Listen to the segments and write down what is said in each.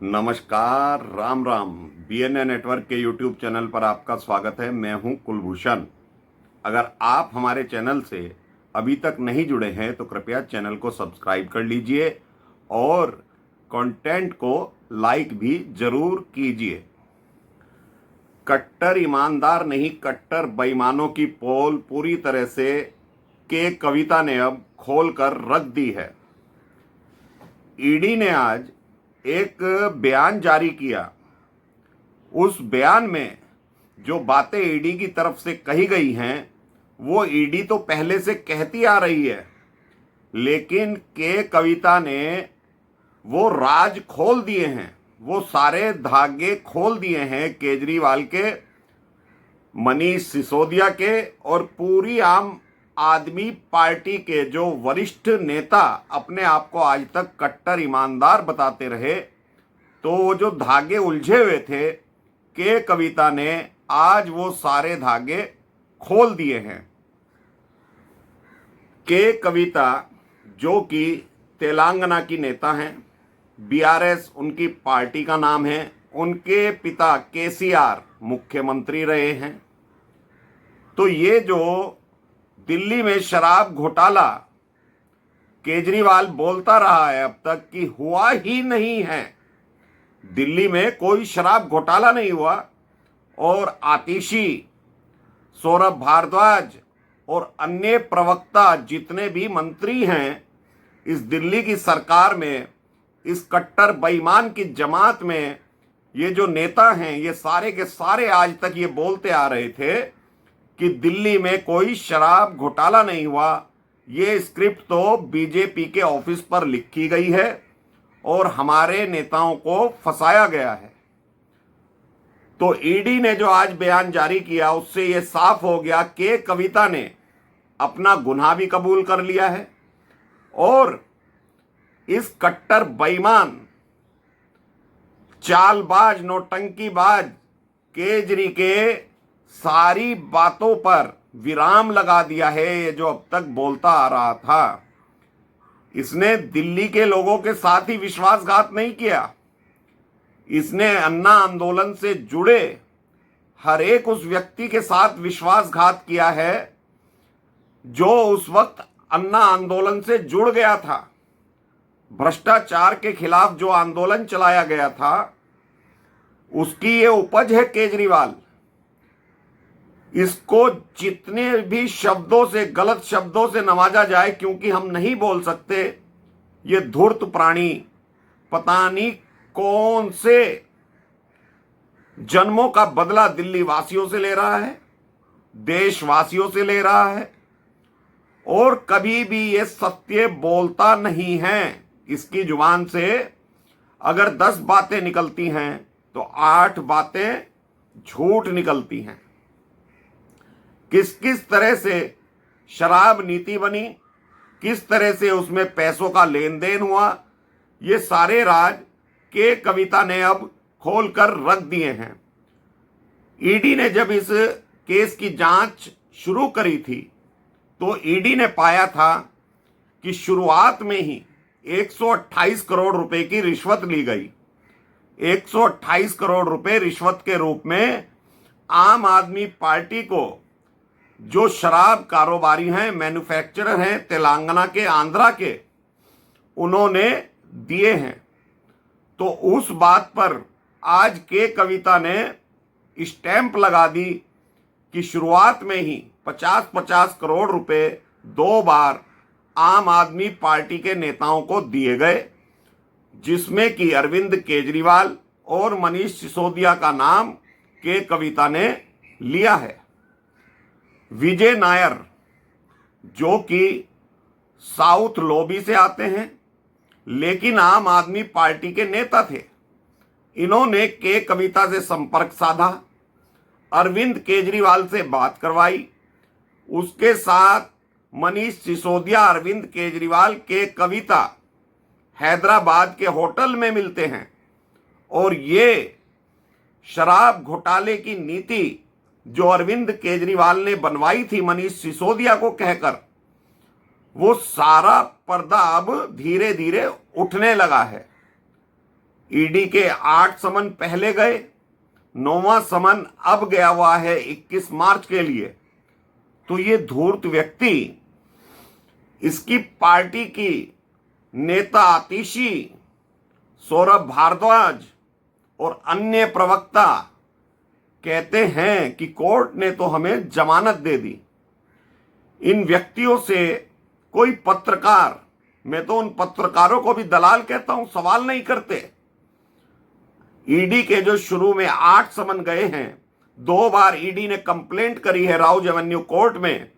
नमस्कार, Ram Ram. BNA network के YouTube channel पर आपका स्वागत है। मैं हूं कुलभूषण। अगर आप हमारे चैनल से अभी तक नहीं जुड़े हैं तो कृपया चैनल को सब्सक्राइब कर लीजिए और कंटेंट को लाइक भी जरूर कीजिए। कट्टर ईमानदार नहीं, कट्टर बेईमानों की पोल पूरी तरह से के कविता ने अब खोल कर रख दी है। ईडी ने आज एक बयान जारी किया। उस बयान में जो बातें ईडी की तरफ से कही गई हैं वो ईडी तो पहले से कहती आ रही है, लेकिन के कविता ने वो राज खोल दिए हैं, वो सारे धागे खोल दिए हैं केजरीवाल के, मनीष सिसोदिया के और पूरी आम आदमी पार्टी के जो वरिष्ठ नेता अपने आप को आज तक कट्टर ईमानदार बताते रहे। तो वो जो धागे उलझे हुए थे, के कविता ने आज वो सारे धागे खोल दिए हैं। के कविता जो कि तेलंगाना की नेता हैं, बीआरएस उनकी पार्टी का नाम है, उनके पिता केसीआर मुख्यमंत्री रहे हैं। तो ये जो दिल्ली में शराब घोटाला केजरीवाल बोलता रहा है अब तक कि हुआ ही नहीं है, दिल्ली में कोई शराब घोटाला नहीं हुआ, और आतिशी, सौरभ भारद्वाज और अन्य प्रवक्ता जितने भी मंत्री हैं इस दिल्ली की सरकार में, इस कट्टर बेईमान की जमात में, ये जो नेता हैं ये सारे के सारे आज तक ये बोलते आ रहे थे कि दिल्ली में कोई शराब घोटाला नहीं हुआ। ये स्क्रिप्ट तो बीजेपी के ऑफिस पर लिखी गई है और हमारे नेताओं को फंसाया गया है। तो ईडी ने जो आज बयान जारी किया उससे ये साफ हो गया कि कविता ने अपना गुनाह भी कबूल कर लिया है और इस कट्टर बेईमान, चालबाज, नौटंकीबाज केजरी के सारी बातों पर विराम लगा दिया है। ये जो अब तक बोलता आ रहा था, इसने दिल्ली के लोगों के साथ ही विश्वासघात नहीं किया, इसने अन्ना आंदोलन से जुड़े हर एक उस व्यक्ति के साथ विश्वासघात किया है जो उस वक्त अन्ना आंदोलन से जुड़ गया था। भ्रष्टाचार के खिलाफ जो आंदोलन चलाया गया था उसकी ये उपज है केजरीवाल। इसको जितने भी शब्दों से, गलत शब्दों से नवाजा जाए, क्योंकि हम नहीं बोल सकते, ये धूर्त प्राणी पता नहीं कौन से जन्मों का बदला दिल्ली वासियों से ले रहा है, देशवासियों से ले रहा है, और कभी भी ये सत्य बोलता नहीं है। इसकी जुबान से अगर 10 बातें निकलती हैं तो 8 बातें झूठ निकलती हैं। किस किस तरह से शराब नीति बनी, किस तरह से उसमें पैसों का लेन देन हुआ, ये सारे राज के कविता ने अब खोल कर रख दिए हैं। ईडी ने जब इस केस की जांच शुरू करी थी तो ईडी ने पाया था कि शुरुआत में ही 128 करोड़ रुपए की रिश्वत ली गई। 128 करोड़ रुपए रिश्वत के रूप में आम आदमी पार्टी को, जो शराब कारोबारी हैं, मैन्युफैक्चरर हैं तेलंगाना के, आंध्रा के, उन्होंने दिए हैं। तो उस बात पर आज के कविता ने स्टैंप लगा दी कि शुरुआत में ही 50-50 करोड़ रुपए 2 बार आम आदमी पार्टी के नेताओं को दिए गए, जिसमें कि अरविंद केजरीवाल और मनीष सिसोदिया का नाम के कविता ने लिया है। विजय नायर जो कि साउथ लॉबी से आते हैं लेकिन आम आदमी पार्टी के नेता थे, इन्होंने के कविता से संपर्क साधा, अरविंद केजरीवाल से बात करवाई, उसके साथ मनीष सिसोदिया, अरविंद केजरीवाल के कविता हैदराबाद के होटल में मिलते हैं और ये शराब घोटाले की नीति जो अरविंद केजरीवाल ने बनवाई थी मनीष सिसोदिया को कहकर, वो सारा पर्दा अब धीरे धीरे उठने लगा है। ईडी के 8 समन पहले गए, 9वां समन अब गया हुआ है 21 मार्च के लिए। तो ये धूर्त व्यक्ति, इसकी पार्टी की नेता आतिशी, सौरभ भारद्वाज और अन्य प्रवक्ता कहते हैं कि कोर्ट ने तो हमें जमानत दे दी। इन व्यक्तियों से कोई पत्रकार, मैं तो उन पत्रकारों को भी दलाल कहता हूं, सवाल नहीं करते। ईडी के जो शुरू में 8 समन गए हैं, 2 बार ईडी ने कंप्लेंट करी है राउज एवेन्यू कोर्ट में,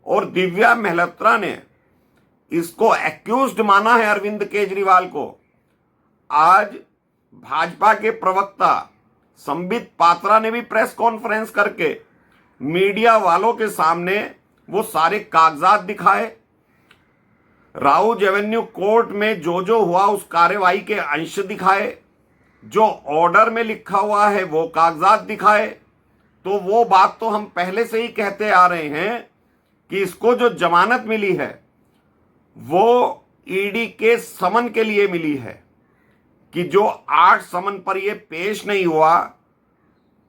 और दिव्या मेहलत्रा ने इसको एक्यूज्ड माना है अरविंद केजरीवाल को। आज भाजपा के प्रवक्ता संबित पात्रा ने भी प्रेस कॉन्फ्रेंस करके मीडिया वालों के सामने वो सारे कागजात दिखाए। राउज एवेन्यू कोर्ट में जो हुआ उस कार्यवाही के अंश दिखाए, जो ऑर्डर में लिखा हुआ है वो कागजात दिखाए। तो वो बात तो हम पहले से ही कहते आ रहे हैं कि इसको जो जमानत मिली है वो ईडी के समन के लिए मिली है, कि जो 8 समन पर ये पेश नहीं हुआ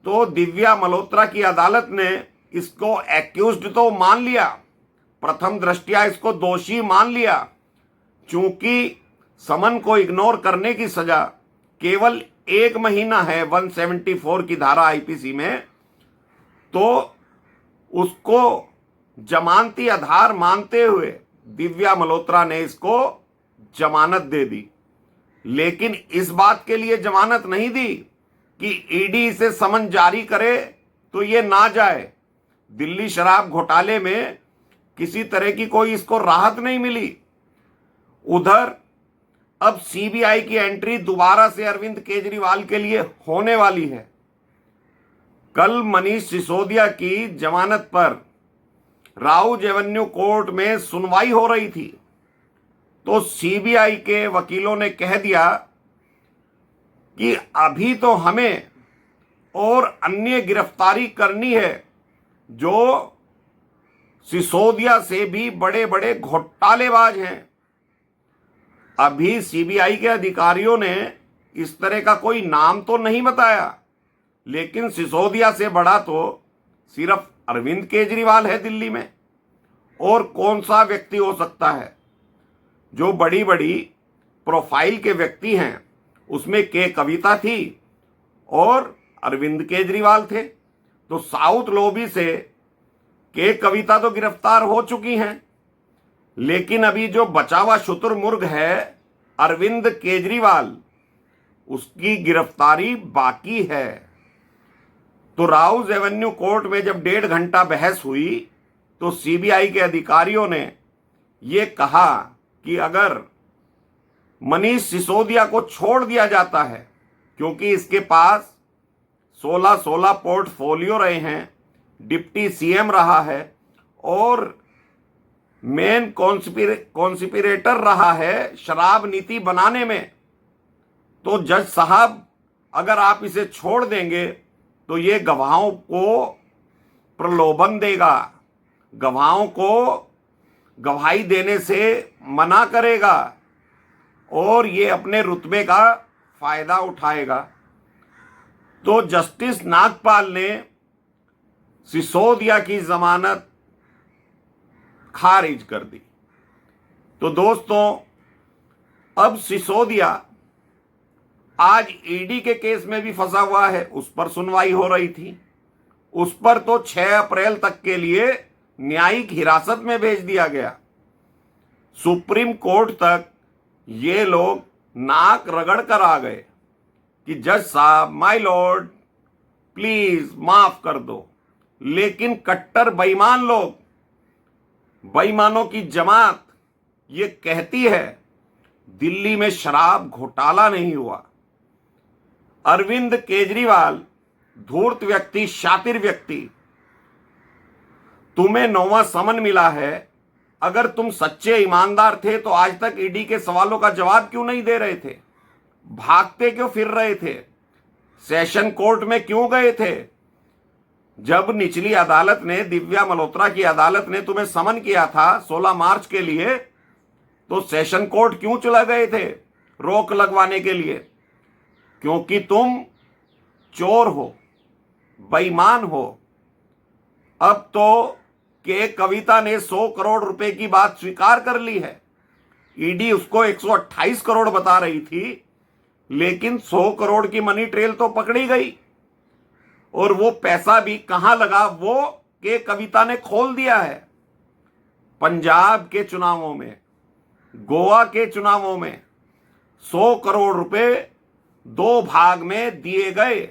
तो दिव्या मल्होत्रा की अदालत ने इसको एक्यूज्ड तो मान लिया, प्रथम दृष्टया इसको दोषी मान लिया। चूंकि समन को इग्नोर करने की सजा केवल 1 महीना है 174 की धारा आईपीसी में, तो उसको जमानती आधार मानते हुए दिव्या मल्होत्रा ने इसको जमानत दे दी। लेकिन इस बात के लिए जमानत नहीं दी कि ईडी इसे समन जारी करे तो ये ना जाए। दिल्ली शराब घोटाले में किसी तरह की कोई इसको राहत नहीं मिली। उधर अब सीबीआई की एंट्री दोबारा से अरविंद केजरीवाल के लिए होने वाली है। कल मनीष सिसोदिया की जमानत पर राउज एवेन्यू कोर्ट में सुनवाई हो रही थी, तो सीबीआई के वकीलों ने कह दिया कि अभी तो हमें और अन्य गिरफ्तारी करनी है जो सिसोदिया से भी बड़े बड़े घोटालेबाज हैं। अभी सीबीआई के अधिकारियों ने इस तरह का कोई नाम तो नहीं बताया, लेकिन सिसोदिया से बड़ा तो सिर्फ अरविंद केजरीवाल है दिल्ली में। और कौन सा व्यक्ति हो सकता है? जो बड़ी बड़ी प्रोफाइल के व्यक्ति हैं उसमें के कविता थी और अरविंद केजरीवाल थे। तो साउथ लॉबी से के कविता तो गिरफ्तार हो चुकी हैं, लेकिन अभी जो बचा हुआ शुतुरमुर्ग है अरविंद केजरीवाल, उसकी गिरफ्तारी बाकी है। तो राउज एवेन्यू कोर्ट में जब 1.5 घंटा बहस हुई तो सीबीआई के अधिकारियों ने यह कहा कि अगर मनीष सिसोदिया को छोड़ दिया जाता है, क्योंकि इसके पास 16 पोर्टफोलियो रहे हैं, डिप्टी सीएम रहा है और मेन कॉन्स्पिरेटर रहा है शराब नीति बनाने में, तो जज साहब अगर आप इसे छोड़ देंगे तो ये गवाहों को प्रलोभन देगा, गवाहों को गवाही देने से मना करेगा और ये अपने रुतबे का फायदा उठाएगा। तो जस्टिस नागपाल ने सिसोदिया की जमानत खारिज कर दी। तो दोस्तों, अब सिसोदिया आज ईडी के केस में भी फंसा हुआ है, उस पर सुनवाई हो रही थी। उस पर तो 6 अप्रैल तक के लिए न्यायिक हिरासत में भेज दिया गया। सुप्रीम कोर्ट तक ये लोग नाक रगड़ कर आ गए कि जज साहब, माय लॉर्ड, प्लीज माफ कर दो। लेकिन कट्टर बेईमान लोग, बेईमानों की जमात ये कहती है दिल्ली में शराब घोटाला नहीं हुआ। अरविंद केजरीवाल धूर्त व्यक्ति, शातिर व्यक्ति, तुम्हें 9वां समन मिला है। अगर तुम सच्चे ईमानदार थे तो आज तक ईडी के सवालों का जवाब क्यों नहीं दे रहे थे? भागते क्यों फिर रहे थे? सेशन कोर्ट में क्यों गए थे? जब निचली अदालत ने, दिव्या मल्होत्रा की अदालत ने तुम्हें समन किया था 16 मार्च के लिए, तो सेशन कोर्ट क्यों चला गए थे रोक लगवाने के लिए? क्योंकि तुम चोर हो, बेईमान हो। अब तो के कविता ने 100 करोड़ रुपए की बात स्वीकार कर ली है। ईडी उसको 128 करोड़ बता रही थी, लेकिन 100 करोड़ की मनी ट्रेल तो पकड़ी गई। और वो पैसा भी कहां लगा वो के कविता ने खोल दिया है। पंजाब के चुनावों में, गोवा के चुनावों में 100 करोड़ रुपए 2 भाग में दिए गए,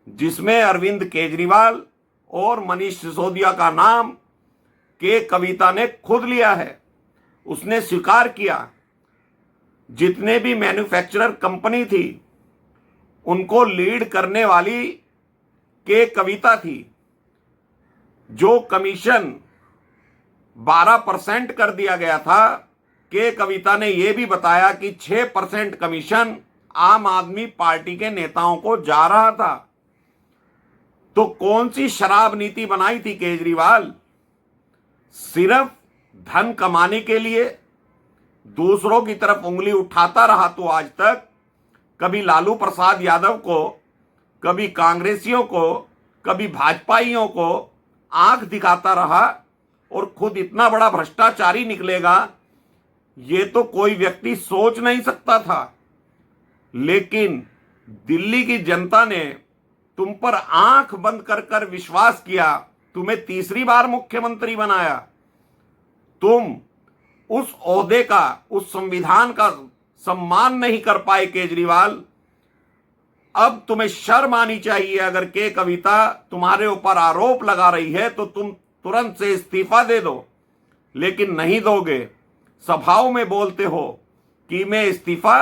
जिसमें अरविंद केजरीवाल और मनीष सिसोदिया का नाम के कविता ने खुद लिया है। उसने स्वीकार किया जितने भी मैन्युफैक्चरर कंपनी थी उनको लीड करने वाली के कविता थी। जो कमीशन 12% कर दिया गया था, के कविता ने यह भी बताया कि 6% कमीशन आम आदमी पार्टी के नेताओं को जा रहा था। तो कौन सी शराब नीति बनाई थी केजरीवाल? सिर्फ धन कमाने के लिए दूसरों की तरफ उंगली उठाता रहा तो आज तक। कभी लालू प्रसाद यादव को, कभी कांग्रेसियों को, कभी भाजपाइयों को आंख दिखाता रहा, और खुद इतना बड़ा भ्रष्टाचारी निकलेगा ये तो कोई व्यक्ति सोच नहीं सकता था। लेकिन दिल्ली की जनता ने तुम पर आंख बंद कर कर विश्वास किया, तुम्हें तीसरी बार मुख्यमंत्री बनाया। तुम उस ओहदे का, उस संविधान का सम्मान नहीं कर पाए केजरीवाल। अब तुम्हें शर्म आनी चाहिए। अगर के कविता तुम्हारे ऊपर आरोप लगा रही है तो तुम तुरंत से इस्तीफा दे दो, लेकिन नहीं दोगे। सभाओं में बोलते हो कि मैं इस्तीफा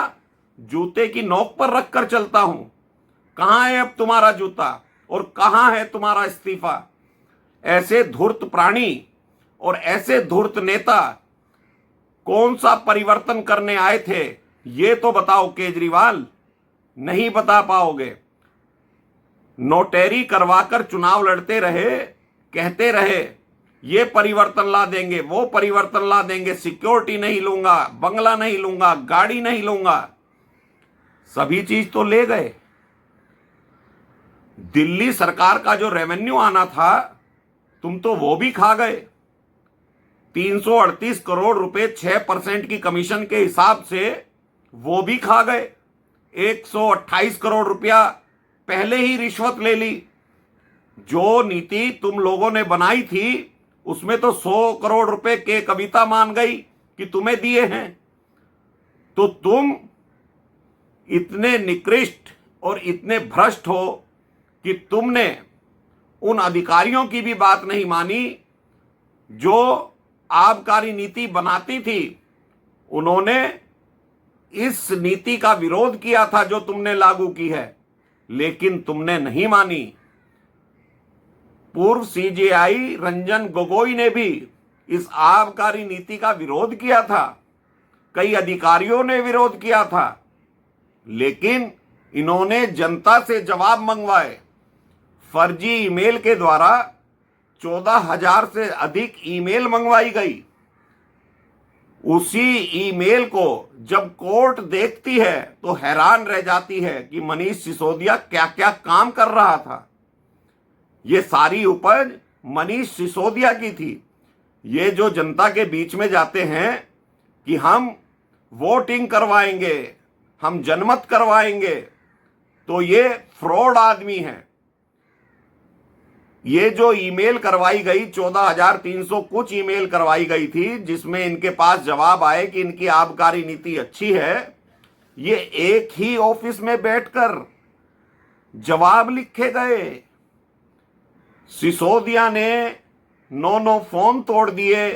जूते की नोक पर रखकर चलता हूं। कहां है अब तुम्हारा जूता और कहां है तुम्हारा इस्तीफा? ऐसे धूर्त प्राणी और ऐसे धूर्त नेता कौन सा परिवर्तन करने आए थे ये तो बताओ केजरीवाल। नहीं बता पाओगे। नोटेरी करवाकर चुनाव लड़ते रहे, कहते रहे ये परिवर्तन ला देंगे, वो परिवर्तन ला देंगे, सिक्योरिटी नहीं लूंगा, बंगला नहीं लूंगा, गाड़ी नहीं लूंगा। सभी चीज तो ले गए। दिल्ली सरकार का जो रेवेन्यू आना था तुम तो वो भी खा गए। 338 करोड़ रुपए 6% की कमीशन के हिसाब से वो भी खा गए। 128 करोड़ रुपया पहले ही रिश्वत ले ली। जो नीति तुम लोगों ने बनाई थी उसमें तो 100 करोड़ रुपए के कविता मान गई कि तुम्हें दिए हैं। तो तुम इतने निकृष्ट और इतने भ्रष्ट हो कि तुमने उन अधिकारियों की भी बात नहीं मानी जो आबकारी नीति बनाती थी। उन्होंने इस नीति का विरोध किया था जो तुमने लागू की है, लेकिन तुमने नहीं मानी। पूर्व सीजेआई रंजन गोगोई ने भी इस आबकारी नीति का विरोध किया था। कई अधिकारियों ने विरोध किया था, लेकिन इन्होंने जनता से जवाब मंगवाए। फर्जी ईमेल के द्वारा 14,000 से अधिक ईमेल मंगवाई गई। उसी ईमेल को जब कोर्ट देखती है तो हैरान रह जाती है कि मनीष सिसोदिया क्या क्या काम कर रहा था। ये सारी उपज मनीष सिसोदिया की थी। ये जो जनता के बीच में जाते हैं कि हम वोटिंग करवाएंगे, हम जनमत करवाएंगे, तो ये फ्रॉड आदमी है। ये जो ईमेल करवाई गई 14,300 कुछ ईमेल करवाई गई थी, जिसमें इनके पास जवाब आए कि इनकी आबकारी नीति अच्छी है, ये एक ही ऑफिस में बैठकर जवाब लिखे गए। सिसोदिया ने 9 फोन तोड़ दिए,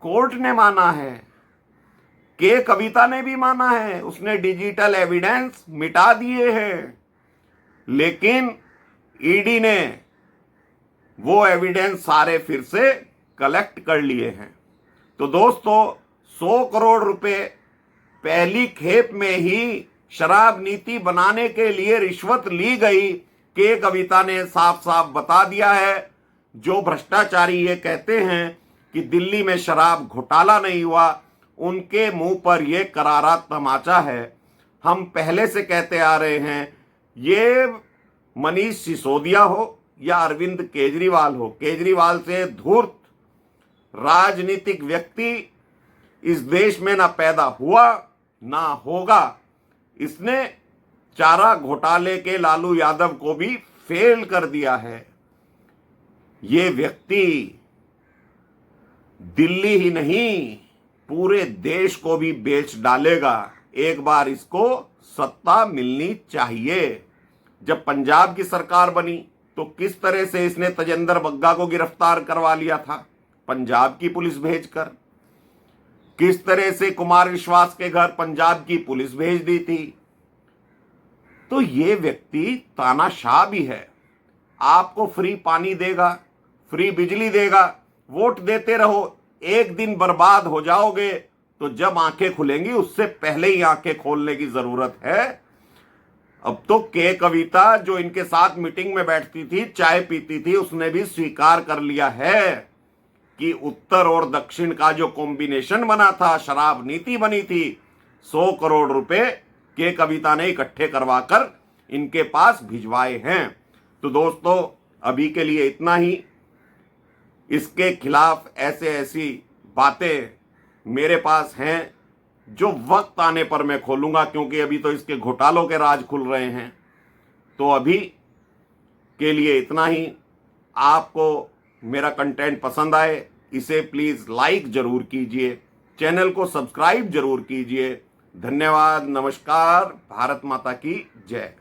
कोर्ट ने माना है। के कविता ने भी माना है, उसने डिजिटल एविडेंस मिटा दिए हैं। लेकिन ईडी ने वो एविडेंस सारे फिर से कलेक्ट कर लिए हैं। तो दोस्तों 100 करोड़ रुपए पहली खेप में ही शराब नीति बनाने के लिए रिश्वत ली गई। के कविता ने साफ साफ बता दिया है। जो भ्रष्टाचारी ये कहते हैं कि दिल्ली में शराब घोटाला नहीं हुआ, उनके मुंह पर यह करारा तमाचा है। हम पहले से कहते आ रहे हैं, ये मनीष सिसोदिया हो या अरविंद केजरीवाल हो, केजरीवाल से धूर्त राजनीतिक व्यक्ति इस देश में ना पैदा हुआ ना होगा। इसने चारा घोटाले के लालू यादव को भी फेल कर दिया है। ये व्यक्ति दिल्ली ही नहीं पूरे देश को भी बेच डालेगा। एक बार इसको सत्ता मिलनी चाहिए। जब पंजाब की सरकार बनी तो किस तरह से इसने तजेंद्र बग्गा को गिरफ्तार करवा लिया था, पंजाब की पुलिस भेजकर। किस तरह से कुमार विश्वास के घर पंजाब की पुलिस भेज दी थी। तो ये व्यक्ति तानाशाह भी है। आपको फ्री पानी देगा, फ्री बिजली देगा, वोट देते रहो, एक दिन बर्बाद हो जाओगे तो जब आंखें खुलेंगी उससे पहले ही आंखें खोलने की जरूरत है। अब तो के कविता जो इनके साथ मीटिंग में बैठती थी, चाय पीती थी, उसने भी स्वीकार कर लिया है कि उत्तर और दक्षिण का जो कॉम्बिनेशन बना था, शराब नीति बनी थी, 100 करोड़ रुपए के कविता ने इकट्ठे करवाकर इनके पास भिजवाए हैं। तो दोस्तों अभी के लिए इतना ही। इसके खिलाफ ऐसी बातें मेरे पास हैं जो वक्त आने पर मैं खोलूंगा, क्योंकि अभी तो इसके घोटालों के राज खुल रहे हैं। तो अभी के लिए इतना ही। आपको मेरा कंटेंट पसंद आए इसे प्लीज लाइक जरूर कीजिए, चैनल को सब्सक्राइब जरूर कीजिए। धन्यवाद, नमस्कार, भारत माता की जय।